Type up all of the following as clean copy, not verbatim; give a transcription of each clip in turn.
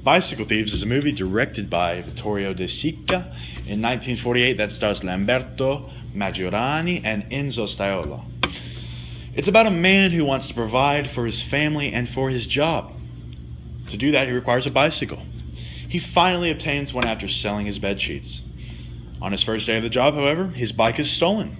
Bicycle Thieves is a movie directed by Vittorio De Sica in 1948 that stars Lamberto Maggiorani and Enzo Staiola. It's about a man who wants to provide for his family and for his job. To do that, he requires a bicycle. He finally obtains one after selling his bed sheets. On his first day of the job, however, his bike is stolen.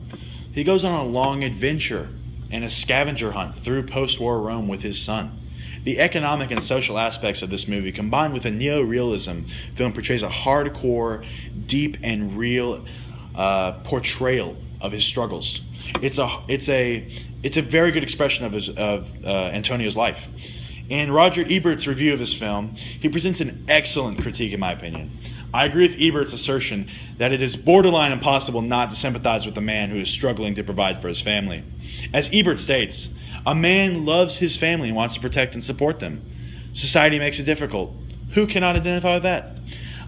He goes on a long adventure and a scavenger hunt through post-war Rome with his son. The economic and social aspects of this movie, combined with a neo-realism film, portrays a hardcore, deep, and real portrayal of his struggles. It's a very good expression of Antonio's life. In Roger Ebert's review of this film, he presents an excellent critique, in my opinion. I agree with Ebert's assertion that it is borderline impossible not to sympathize with a man who is struggling to provide for his family. As Ebert states, a man loves his family and wants to protect and support them. Society makes it difficult. Who cannot identify with that?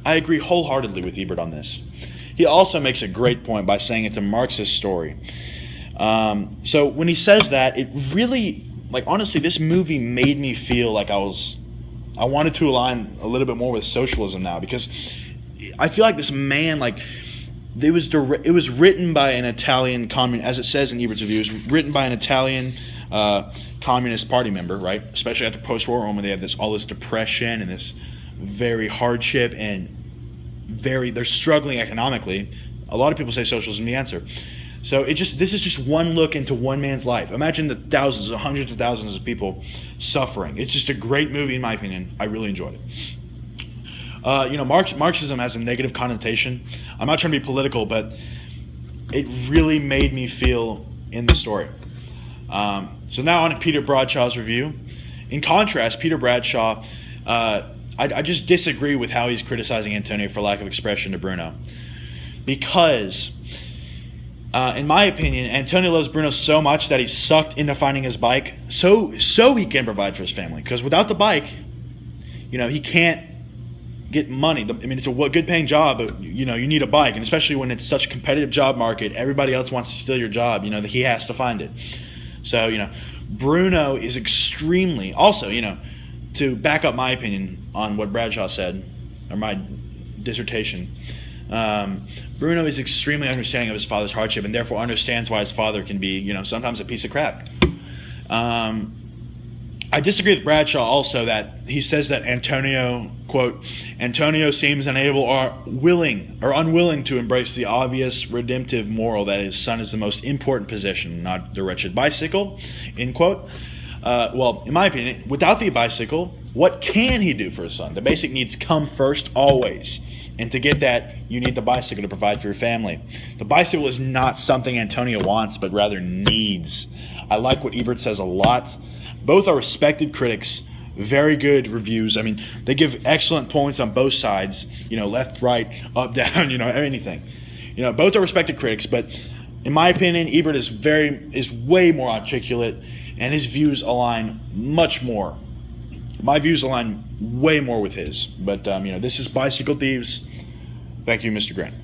I agree wholeheartedly with Ebert on this. He also makes a great point by saying it's a Marxist story. So when he says that, it really, honestly, this movie made me feel like I wanted to align a little bit more with socialism now, because I feel like this man, it was written by an Italian communist, as it says in Ebert's review, it was written by an Italian Communist Party member, right? Especially after post-war Rome, when they have all this depression and this very hardship and they're struggling economically. A lot of people say socialism is the answer. So this is just one look into one man's life. Imagine the thousands or hundreds of thousands of people suffering. It's just a great movie, in my opinion. I really enjoyed it. Marxism has a negative connotation. I'm not trying to be political, but it really made me feel in the story. So now on to Peter Bradshaw's review. In contrast, Peter Bradshaw, I just disagree with how he's criticizing Antonio for lack of expression to Bruno. Because, in my opinion, Antonio loves Bruno so much that he's sucked into finding his bike so he can provide for his family. Because without the bike, he can't get money. It's a good paying job, but you need a bike, and especially when it's such a competitive job market, everybody else wants to steal your job. That he has to find it. So Bruno is extremely also to back up my opinion on what Bradshaw said, or my dissertation. Bruno is extremely understanding of his father's hardship, and therefore understands why his father can be sometimes a piece of crap. I disagree with Bradshaw also that he says that Antonio, quote, Antonio seems unable or unwilling to embrace the obvious redemptive moral that his son is the most important possession, not the wretched bicycle, end quote. Well, in my opinion, without the bicycle, what can he do for his son? The basic needs come first always. And to get that, you need the bicycle to provide for your family. The bicycle is not something Antonio wants, but rather needs. I like what Ebert says a lot. Both are respected critics, very good reviews. They give excellent points on both sides, left, right, up, down, anything. Both are respected critics, but in my opinion, Ebert is way more articulate, and his views align much more. My views align way more with his. But, this is Bicycle Thieves. Thank you, Mr. Grant.